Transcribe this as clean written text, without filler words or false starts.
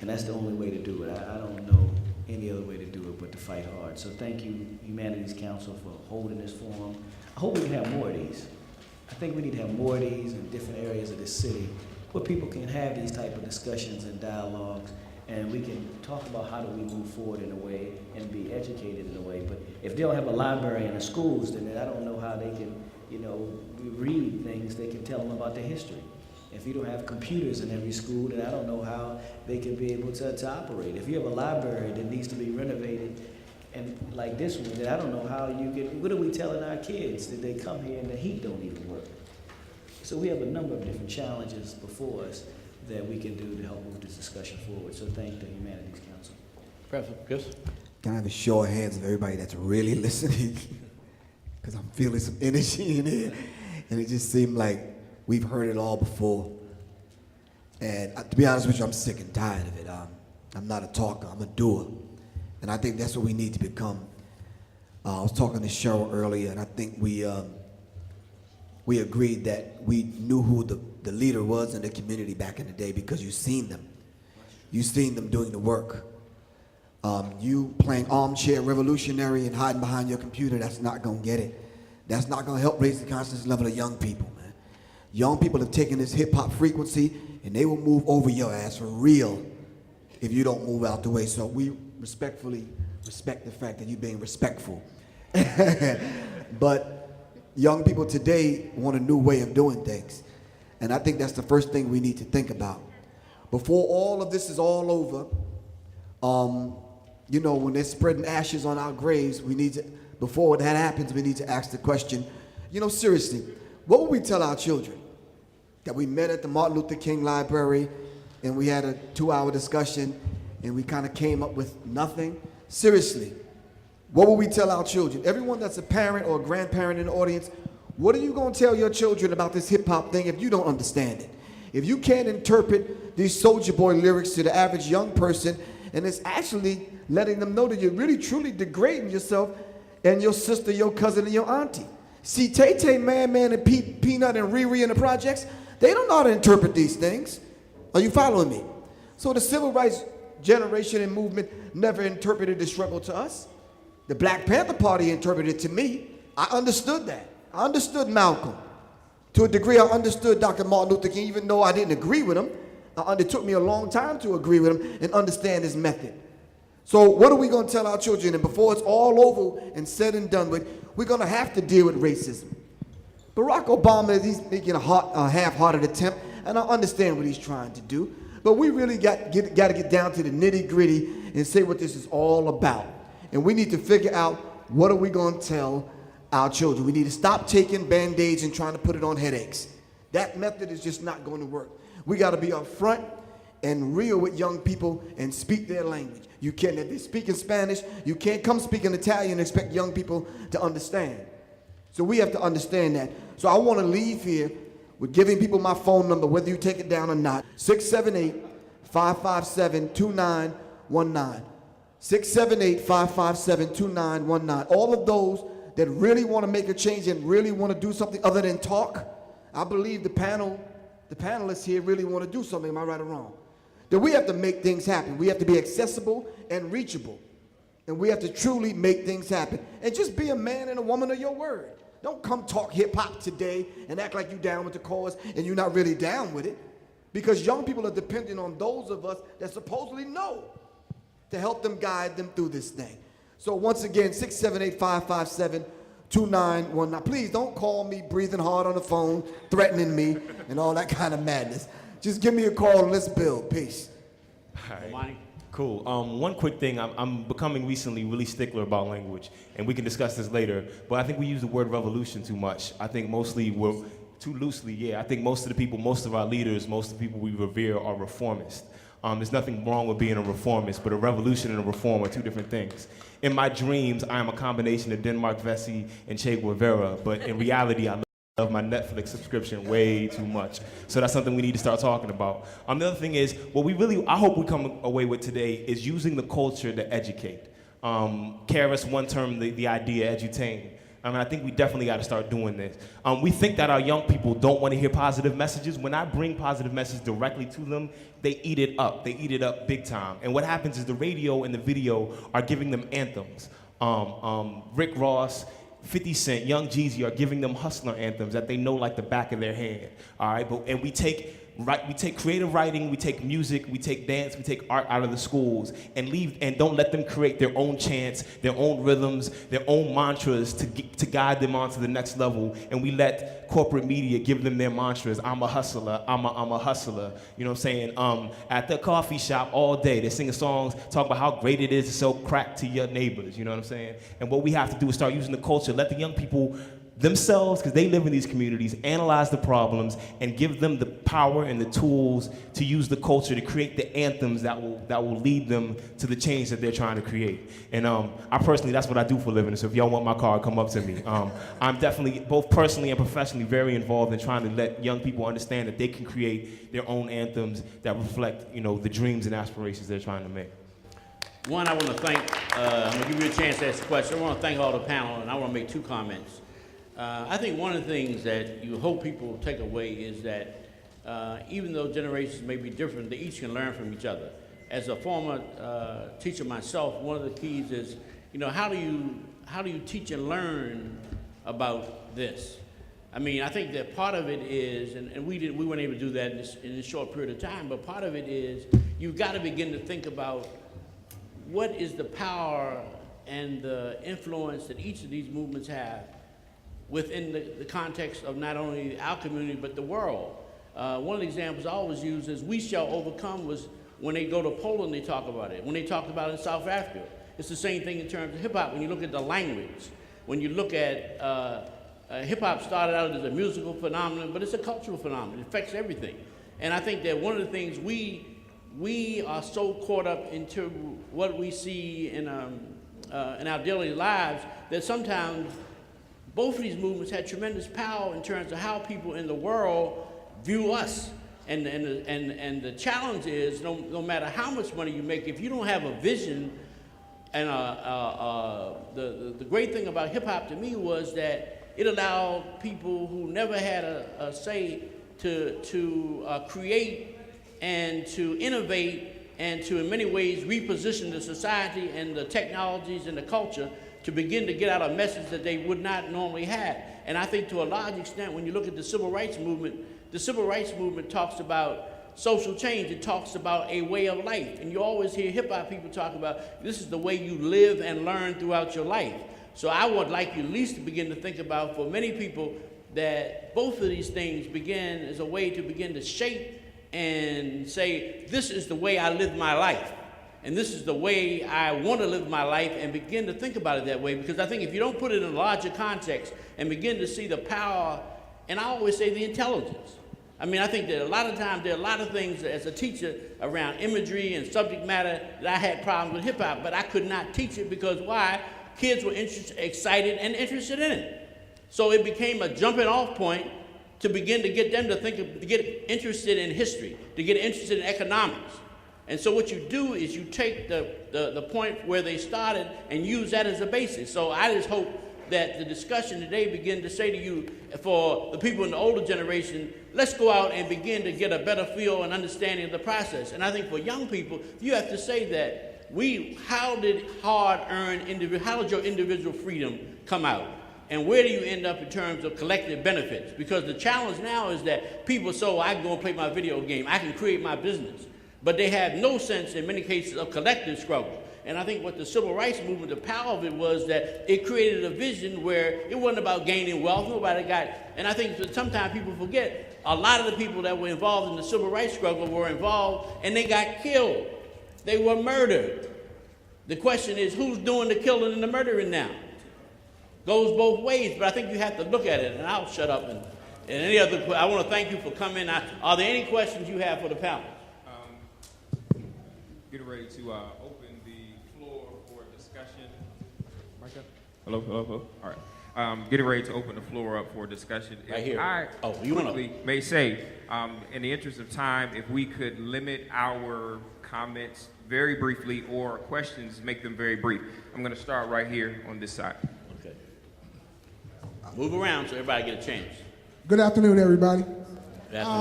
And that's the only way to do it. I don't know any other way to do it but to fight hard. So thank you, Humanities Council, for holding this forum. I hope we can have more of these. I think we need to have more of these in different areas of this city where people can have these type of discussions and dialogues, and we can talk about how do we move forward in a way and be educated in a way. But if they don't have a library in the schools, then I don't know how they can, read things. They can tell them about their history. If you don't have computers in every school, then I don't know how they can be able to operate. If you have a library that needs to be renovated, and like this one, then I don't know how you can, what are we telling our kids that they come here and the heat don't even work? So we have a number of different challenges before us that we can do to help move this discussion forward. So thank the Humanities Council. Professor, yes? Can I have a show of hands of everybody that's really listening? Because I'm feeling some energy in here. And it just seemed like we've heard it all before. And to be honest with you, I'm sick and tired of it. I'm not a talker, I'm a doer. And I think that's what we need to become. I was talking to Cheryl earlier, and I think we agreed that we knew who the leader was in the community back in the day because you've seen them. You've seen them doing the work. You playing armchair revolutionary and hiding behind your computer, that's not gonna get it. That's not gonna help raise the consciousness level of young people, man. Young people have taken this hip hop frequency and they will move over your ass for real if you don't move out the way. So we respectfully respect the fact that you're being respectful. But young people today want a new way of doing things. And I think that's the first thing we need to think about. Before all of this is all over, when they're spreading ashes on our graves, we need to, before that happens, we need to ask the question, seriously, what would we tell our children? That we met at the Martin Luther King Library and we had a 2-hour discussion and we kind of came up with nothing? Seriously, what will we tell our children? Everyone that's a parent or a grandparent in the audience, what are you going to tell your children about this hip-hop thing if you don't understand it? If you can't interpret these Soulja Boy lyrics to the average young person, and it's actually letting them know that you're really truly degrading yourself and your sister, your cousin, and your auntie. See, Tay-Tay, Man, and Peanut, and Riri in the projects, they don't know how to interpret these things. Are you following me? So the civil rights generation and movement never interpreted the struggle to us. The Black Panther Party interpreted it to me. I understood that. I understood Malcolm. To a degree, I understood Dr. Martin Luther King, even though I didn't agree with him. It took me a long time to agree with him and understand his method. So what are we going to tell our children? And before it's all over and said and done with, we're going to have to deal with racism. Barack Obama, he's making a half-hearted attempt, and I understand what he's trying to do. But we really got to get down to the nitty-gritty and say what this is all about. And we need to figure out what are we going to tell our children. We need to stop taking Band-Aids and trying to put it on headaches. That method is just not going to work. We got to be upfront and real with young people and speak their language. You can't, if they speak in Spanish, you can't come speak in Italian and expect young people to understand. So we have to understand that. So I want to leave here with giving people my phone number, whether you take it down or not. 678-557-2919. 678-557-2919. All of those that really want to make a change and really want to do something other than talk, I believe the panelists here really want to do something. Am I right or wrong? That we have to make things happen. We have to be accessible and reachable. And we have to truly make things happen. And just be a man and a woman of your word. Don't come talk hip-hop today and act like you're down with the cause and you're not really down with it. Because young people are dependent on those of us that supposedly know to help them guide them through this thing. So once again, 678-557-2919. Please don't call me breathing hard on the phone, threatening me, and all that kind of madness. Just give me a call and let's build. Peace. All right. Cool. One quick thing. I'm becoming recently really stickler about language, and we can discuss this later, but I think we use the word revolution too much. I think mostly we're too loosely, yeah. I think most of the people, most of our leaders, most of the people we revere are reformists. There's nothing wrong with being a reformist, but a revolution and a reform are two different things. In my dreams, I am a combination of Denmark Vesey and Che Guevara, but in reality, I love my Netflix subscription way too much. So that's something we need to start talking about. The other thing is, what I hope we come away with today is using the culture to educate. Karis one term the idea edutain. I mean, I think we definitely got to start doing this. We think that our young people don't want to hear positive messages. When I bring positive messages directly to them, they eat it up. They eat it up big time. And what happens is the radio and the video are giving them anthems. Rick Ross, 50 Cent, Young Jeezy are giving them hustler anthems that they know like the back of their hand. All right, and we take creative writing, we take music, we take dance, we take art out of the schools and don't let them create their own chants, their own rhythms, their own mantras to guide them on to the next level. And we let corporate media give them their mantras. I'm a hustler, I'm a hustler. You know what I'm saying? At the coffee shop all day, they're singing songs, talking about how great it is to sell crack to your neighbors. You know what I'm saying? And what we have to do is start using the culture, let the young people themselves, because they live in these communities, analyze the problems and give them the power and the tools to use the culture to create the anthems that will lead them to the change that they're trying to create. And I personally, that's what I do for a living. So if y'all want my card, come up to me. I'm definitely, both personally and professionally, very involved in trying to let young people understand that they can create their own anthems that reflect, the dreams and aspirations they're trying to make. One, I want to thank, I'm going to give you a chance to ask a question. I want to thank all the panel, and I want to make 2 comments. I think one of the things that you hope people take away is that even though generations may be different, they each can learn from each other. As a former teacher myself, one of the keys is, how do you teach and learn about this? I mean, I think that part of it is, and we weren't able to do that in this short period of time, but part of it is you've got to begin to think about what is the power and the influence that each of these movements have within the context of not only our community, but the world. One of the examples I always use is "We Shall Overcome" was when they go to Poland, they talk about it. When they talked about it in South Africa, it's the same thing in terms of hip hop. When you look at the language, when you look at hip hop started out as a musical phenomenon, but it's a cultural phenomenon. It affects everything. And I think that one of the things we are so caught up into what we see in our daily lives that sometimes both of these movements had tremendous power in terms of how people in the world view us. And the challenge is, no matter how much money you make, if you don't have a vision, and the great thing about hip hop to me was that it allowed people who never had a say to create and to innovate and to, in many ways, reposition the society and the technologies and the culture to begin to get out a message that they would not normally have. And I think to a large extent, when you look at the civil rights movement talks about social change. It talks about a way of life. And you always hear hip-hop people talk about this is the way you live and learn throughout your life. So I would like you at least to begin to think about, for many people, that both of these things begin as a way to begin to shape and say, this is the way I live my life. And this is the way I want to live my life, and begin to think about it that way. Because I think if you don't put it in a larger context and begin to see the power, and I always say the intelligence. I mean, I think that a lot of times there are a lot of things as a teacher around imagery and subject matter that I had problems with hip hop, but I could not teach it because why? Kids were excited and interested in it. So it became a jumping off point to begin to get them to get interested in history, to get interested in economics. And so what you do is you take the point where they started and use that as a basis. So I just hope that the discussion today begin to say to you, for the people in the older generation, let's go out and begin to get a better feel and understanding of the process. And I think for young people, you have to say that how did your individual freedom come out? And where do you end up in terms of collective benefits? Because the challenge now is that people say, I can go and play my video game, I can create my business. But they have no sense, in many cases, of collective struggle. And I think what the civil rights movement, the power of it was that it created a vision where it wasn't about gaining wealth. Nobody got, and I think that sometimes people forget, a lot of the people that were involved in the civil rights struggle were involved and they got killed. They were murdered. The question is, who's doing the killing and the murdering now? Goes both ways, but I think you have to look at it, and I'll shut up. And any other, I want to thank you for coming. Are there any questions you have for the panel? Get ready to open the floor for discussion. Mic up? Hello. All right. Getting ready to open the floor up for discussion. Right here. I may say, in the interest of time, if we could limit our comments very briefly, or questions, make them very brief. I'm going to start right here on this side. Okay. Move around so everybody get a chance. Good afternoon, everybody. Good afternoon.